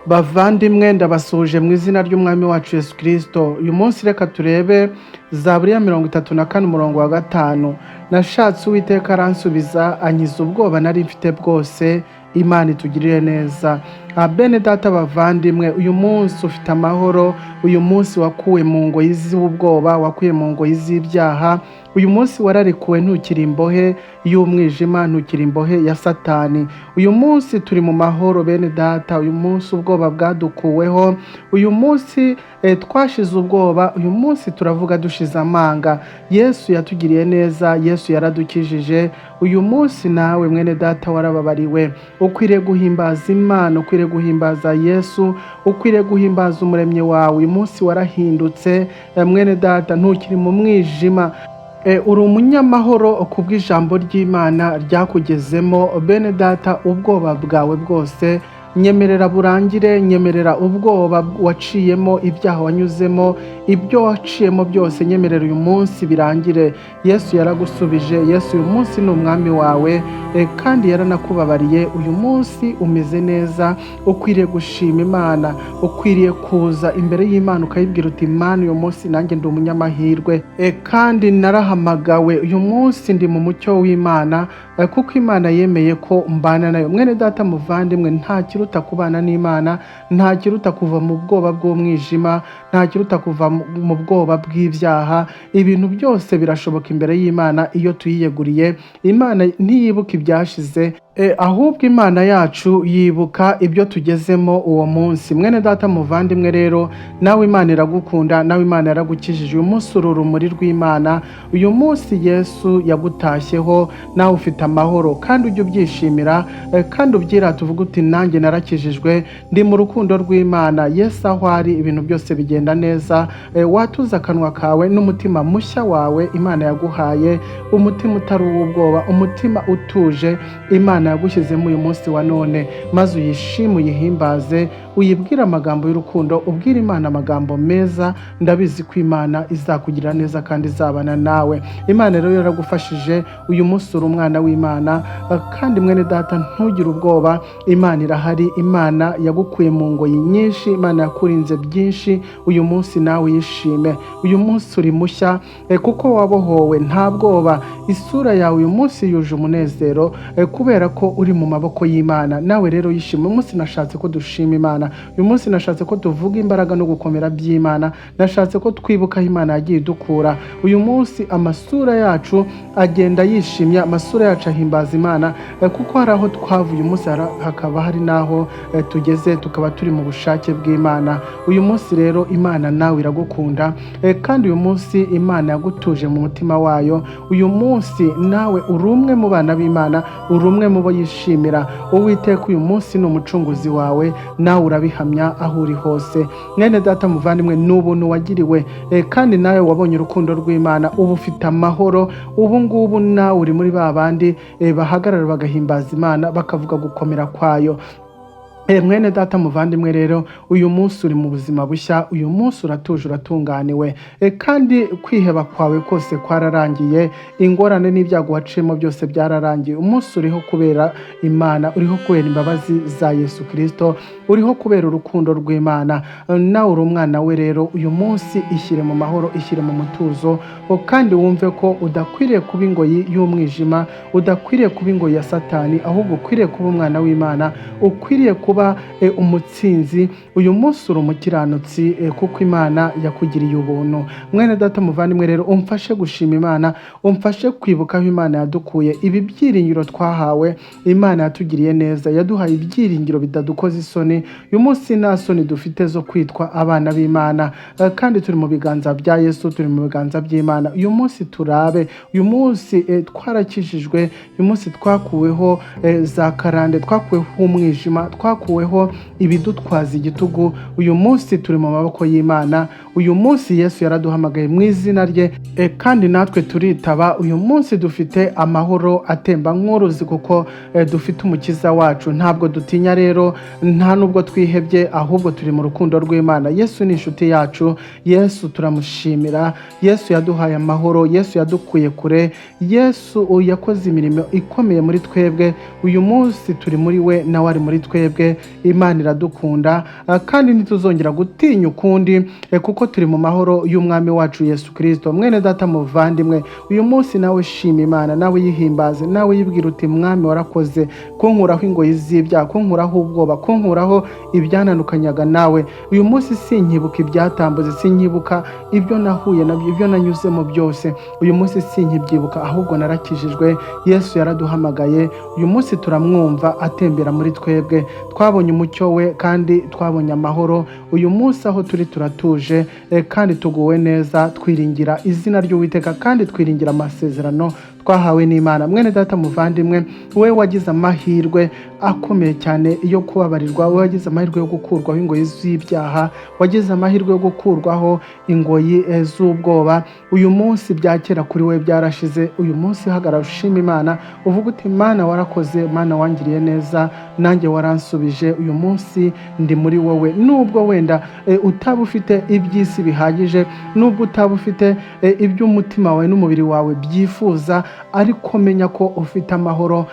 Bavandimwe ndabasuhuje mu izina ry'Umwami wacu Yesu Kristo. Uyu munsi reka turebe Zaburi ya 34 umurongo wa 5. Nashatse Uwiteka aransubiza, ankiza ubwoba nari mfite bwose. Imana itugirire neza. Bene data bavandimwe, uyu munsi ufite amahoro, uyu munsi wakuwe mu ngoyi z'ubwoba, wakuye mu ngoyi z'ibyaha. Uyu munsi wararekuwe, ntukiri imbohe y'umwijima, ntukiri imbohe ya Satani. Uyu munsi turi mu mahoro bene data, uyu munsi ubwoba bwadukuweho, uyu munsi twashize ubwoba, uyu munsi turavuga dushize amanga. Yesu yatugiriye neza, Yesu yaradukijije. Uyu munsi nawe mwene data warababariwe. Ukwiriye guhimbaza Imana, ukwiriye guhimbaza Yesu, ukwiriye guhimbaza umuremyi wawe. Uyu munsi warahindutse mwene data, ntukiri mu mwijima. Uri umunyamahoro kubw'ijambo ry'Imana ryakugezemo. Bene data, ubwoba bwawe bwose nyemerera burangire, nyemerera ubwoba waciyemo, ibyaha wanyuzemo, ibyo waciyemo byose nyemerera uyu munsi birangire. Yesu yaragusubije, Yesu uyu munsi ni umwami wawe kandi yaranakubabariye. Uyu munsi umeze neza, ukwiriye gushima Imana, ukwiriye kuza imbere y'Imana ukayibwira uti Imana, uyu munsi nanjye ndi umunyamahirwe kandi narahamagawe. Uyu munsi ndi mu mucyo w'Imana kuko Imana yemeye ko mbana nayo. Mwene data muvandimwe, nta kiruta kubana n'Imana, nta kiruta kuva mu bwoba bw'umwijima, nta kiruta kuva mu bwoba bw'ibyaha. Ibintu byose birashoboka imbere y'Imana iyo tuyiyeguriye. Imana ntiyibuka ibyashize, ahubwo Imana yacu yibuka ibyo tugezemo uwo munsi. Mwene data muvandimwe rero, nawe Imana iragukunda, nawe Imana yaragukijije. Uyu munsi uri urumuri rw'Imana, uyu munsi Yesu yagutashyeho, nawe ufite amahoro kandi ujye ubyishimira kandi ubyirata uvuga uti nanjye narakijijwe, ndi mu rukundo rw'Imana. Yesu aho ari ibintu byose bigenda neza. Watuza akanwa kawe n'umutima mushya wawe Imana yaguhaye, umutima utari uw'ubwoba, umutima utuje Imana yagushyizemo uyu munsi wa none, maze uyishime, uyihimbaze, uyibwire amagambo y'urukundo, ubwire Imana amagambo meza. Ndabizi ko Imana izakugirira neza kandi izabana nawe. Imana rero yaragufashije, uyu munsi uri umwana w'Imana kandi mwene data ntugire ubwoba. Imana irahari, Imana yagukuye mu ngoyi nyinshi, Imana yakurinze byinshi. Uyu munsi nawe yishime, uyu munsi uri mushya kuko wabohowe, nta bwoba. Isura yawe uyu munsi yuje umunezero kubera ko uri mu maboko y'Imana. Nawe rero yishime. Uyu munsi nashatse ko dushima Imana, uyu munsi nashatse ko tuvuga imbaraga no gukomera by'Imana, nashatse ko twibuka aho Imana yagiye idukura. Uyu munsi amasura yacu agenda yishimye, amasura yacu ahimbaza Imana kuko hari aho twavuye, uyu munsi hakaba hari n'aho tugeze, tukaba turi mu bushake bw'Imana. Uyu munsi rero Imana nawe iragukunda kandi uyu munsi Imana yagutuje mu mutima wayo. Uyu munsi nawe uri umwe mu bana b'Imana, uri umwe mu bo yishimira. Uwiteka uyu munsi ni umucunguzi wawe, nawe urabihamya aho uri hose. Mwene data muvandimwe, ni ubuntu wagiriwe kandi nawe wabonye urukundo rw'Imana, ubu ufite amahoro. Ubu ngubu nawe uri muri ba bandi bahagarara bagahimbaza Imana, bakavuga gukomera kwayo. Mwene data muvandimwe rero, uyu munsi uri mu buzima bushya, uyu munsi uratuje, uratunganiwe kandi kwiheba kwawe kose kwararangiye, ingorane n'ibyago waciyemo byose byararangiye. Umunsi uriho kubera Imana, uriho kubera imbabazi za Yesu Kristo, uriho kubera urukundo rw'Imana. Nawe uri umwana we rero, uyu munsi ishyire mu mahoro, ishyire mu mutuzo kandi wumve ko udakwiriye kuba ingoyi y'umwijima, udakwiriye kuba ingoyi ya Satani, ahubwo ukwiriye kuba umwana w'Imana, ukwiriye kuba umutsinzi. Uyu munsi uri umukiranutsi kuko Imana yakugiriye ubuntu. Mwene data muvandimwe rero, umfashe gushima Imana, umfashe kwibuka aho Imana yadukuye. Ibi byiringiro twahawe, Imana yatugiriye neza, yaduhaye ibyiringiro bidadukoza isoni. Uyu munsi nta soni dufite zo kwitwa abana b'Imana kandi turi mu biganza bya Yesu, turi mu biganza by'Imana. Uyu munsi turabe, uyu munsi twarakijijwe, uyu munsi twakuweho za karande, twakuweho umwijima, twakuweho ibidutwaza igitugu. Uyu munsi turi mu maboko y'Imana. Uyu munsi Yesu yaraduhamagaye mu izina rye kandi natwe turitaba. Uyu munsi dufite amahoro atemba nk'uruzi kuko dufite umukiza wacu. Ntabwo dutinya rero, nta nubwo twihebye, ahubwo turi mu rukundo rw'Imana. Yesu ni inshuti yacu, Yesu turamushimira. Yesu yaduhaye amahoro, Yesu yadukuye kure, Yesu yakoze imirimo ikomeye muri twebwe. Uyu munsi turi muri we, nawe ari muri twebwe. twebwe Imana iradukunda kandi ntituzongera gutinya ukundi kuko turi mu mahoro y'umwami wacu Yesu Kristo. Mwene data muvandimwe, uyu munsi nawe shima Imana, nawe yihimbaze, nawe yibwira uti mwami warakoze kunkuraho ingoyi z'ibyaha, kunkuraho ubwoba, kunkuraho ibyanandukanyaga nawe. Uyu munsi sinkibuka ibyatambuze, sinkibuka ibyo nahuye nabyo, ibyo nanyuzemo byose. Uyu munsi sinkibyibuka, ahubwo narakijijwe. Yesu yaraduhamagaye, uyu munsi turamwumva atembera muri twebwe. Twabonye umucyo we kandi twabonye amahoro. Uyu munsi aho turi turatuje kandi tuguwe neza, twiringira izina ry'Uwiteka kandi twiringira amasezerano twahawe n'Imana. Mwene data muvandimwe, we wagize amahirwe akomeye cyane yo kubabarirwa, we wagize amahirwe yo gukurwaho ingoyi z'ibyaha, wagize amahirwe yo gukurwaho ingoyi z'ubwoba. Uyu munsi bya kera kuri we byarashize. Uyu munsi hagarara ushima Imana, uvuga uti Mana warakoze, Mana wangiriye neza, nanjye waransubije. Uyu munsi ndi muri wowe. Nubwo wenda utaba ufite iby'isi bihagije, nubwo utaba ufite iby'umutima wawe n'umubiri wawe byifuza, ariko menya ko ufite amahoro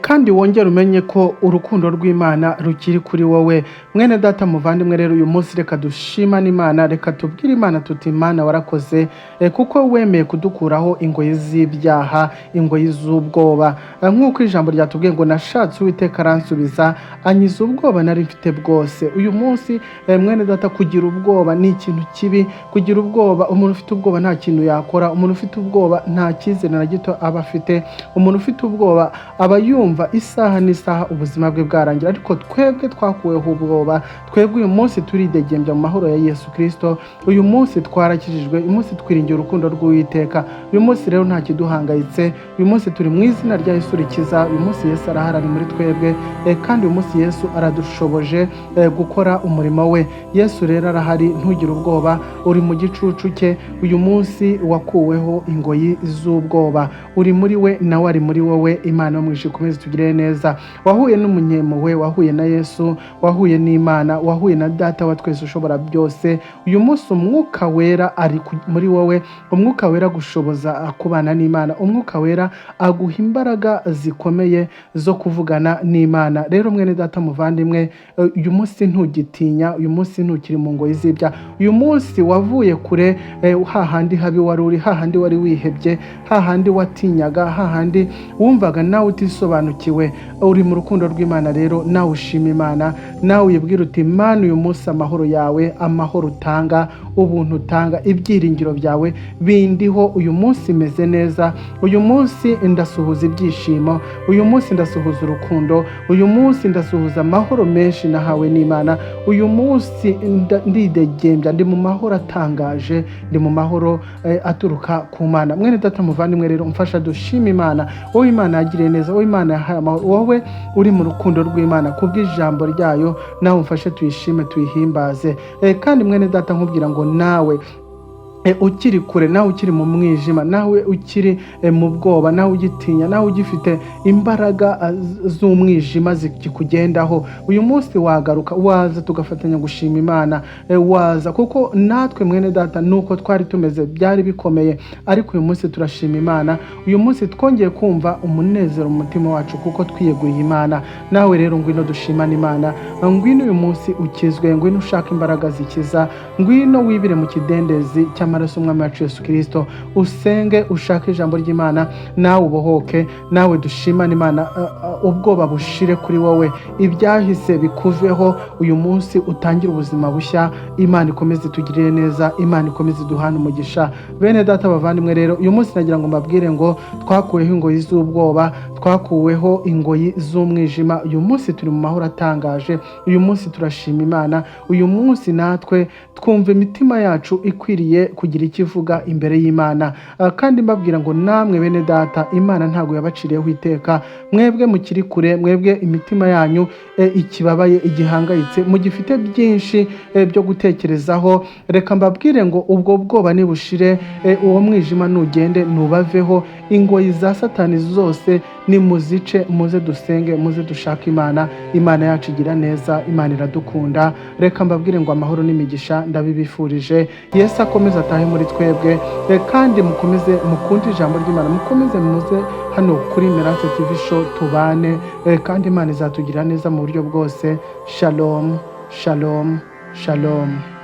kandi wongera umenye ko urukundo rw'Imana rukiri kuri wowe. Mwene data muvandimwe rero, uyu munsi reka dushimane Imana, reka tubwire Imana tuti Imana warakoze kuko wemeye kudukuraho ingoyi z'ibyaha, ingoyi z'ubwoba. Nk'uko ijambo ryatubwiye ngo nashatse Uwiteka aransubiza, ankiza ubwoba nari mfite bwose. Uyu munsi mwene data, kugira ubwoba ni ikintu kibi. Kugira ubwoba, umuntu ufite ubwoba nta kintu yakora, umuntu ufite ubwoba nta cyizere na gito aba afite. Umuntu ufite ubwoba aba yumva isaha n'isaha ubuzima bwe bwarangira. Ariko twebwe twakuweho ubwoba, twebwe uyu munsi turidegembya mu mahoro ya Yesu Kristo. Uyu munsi twarakijijwe, uyu munsi twiringiye urukundo rw'Uwiteka. Uyu munsi rero nta kiduhangayitse. Uyu munsi turi mu izina rya Yesu rikiza. Uyu munsi Yesu arahari muri twebwe kandi uyu munsi Yesu aradushoboje gukora umurimo we. Yesu rero arahari, ntugire ubwoba, uri mu gicucu cye. Uyu munsi wakuweho ingoyi z'ubwoba, uri muri we nawe ari muri wowe. Imana yo mu ijuru ikomeze tugirire neza. Wahuye n'umunyemuwe, wahuye na Yesu, wahuye n'Imana, wahuye na Data wa twese ushobora byose. Uyu munsi umwuka wera ari muri wowe. Umwuka wera gushoboza kubana n'Imana, umwuka wera aguha imbaraga zikomeye zo kuvugana n'Imana. Rero mwene data muvandimwe, uyu munsi ntugitinya, uyu munsi ntukiri mu ngoyi z'ibyaha. Uyu munsi wavuye kure, hahandi habi wari uri, hahandi wari wihebye, hahandi watinyaga, hahandi wumvaga nawe utisobanukiwe. Uri mu rukundo rw'Imana. Rero nawe ushima Imana, nawe uyibwira uti Mana uyu munsi amahoro yawe, amahoro utanga, ubuntu utanga, ibyiringiro byawe bindiho. Uyu munsi meze neza, uyu munsi ndasuhuza ibyishimo, uyu munsi ndasuhuza urukundo, uyu munsi ndasuhuza amahoro menshi nahawe n'Imana. Uyu munsi ndidegembya, ndi mu mahoro atangaje, ndi mu mahoro aturuka ku Mana. Mwene data muvandimwe rero, umfasha dushima Imana. Wowe Imana yagiriye neza, wowe Imana yahaye amahoro, wowe uri mu rukundo rw'Imana kubw'ijambo ryayo, nawe umfashe tuyishime tuyihimbaze. Kandi mwene data nkubwira ngo nawe ukiri kure, nawe ukiri mu mwijima, nawe ukiri mu bwoba, nawe ugitinya, nawe ugifite imbaraga z'umwijima zikikugendaho, uyu munsi wagaruka, waza tugafatanya gushima Imana. Waza kuko natwe mwene data nuko twari tumeze byari bikomeye, ariko uyu munsi turashima Imana. Uyu munsi twongeye kumva umunezero mu mutima wacu kuko twiyeguriye Imana. Nawe rero ngwino dushimane Imana, ngwino uyu munsi ukizwe, ngwino ushaka imbaraga zikiza, ngwino wibire mu kidendezi cy'amaraso y'umwami wacu Yesu Kristo, usenge, ushake ijambo ry'Imana, nawe ubohoke, nawe dushimane Imana. Ubwoba bushire kuri wowe, ibyahise bikuveho. Uyu munsi utangire ubuzima bushya. Imana ikomeze tugirire neza, Imana ikomeze duhane umugisha. Bene data bavandimwe rero, uyu munsi nagira ngo mbabwire ngo twakuweho ingoyi z'ubwoba, twakuweho ingoyi z'umwijima. Uyu munsi turi mu mahoro atangaje. Uyu munsi turashima Imana. Uyu munsi natwe twumva imitima yacu ikwiriye kugira ikivuga imbere y'Imana. Kandi mbabwira ngo namwe bene data, Imana ntago yabaciriyeho iteka. Mwebwe mukiri kure, mwebwe imitima yanyu ikibabaye, igihangayitse, mugifite byinshi byo gutekerezaho, reka mbabwire ngo ubwo bwoba nibushire, uwo mwijima nugende nubaveho, ingoyi za Satani zose ni muzice, muze dusenge, muze dushaka Imana. Imana yacu igira neza, Imana iradukunda. Reka mbabwire ngo amahoro n'imigisha ndabibifurije. Yesu akomeze atahe muri twebwe, kandi mukomeze mukunde ijambo ry'Imana, mukomeze muze hano kuri Miracle TV show tubane, kandi Imana izatugira neza mu buryo bwose. Shalom, shalom, shalom.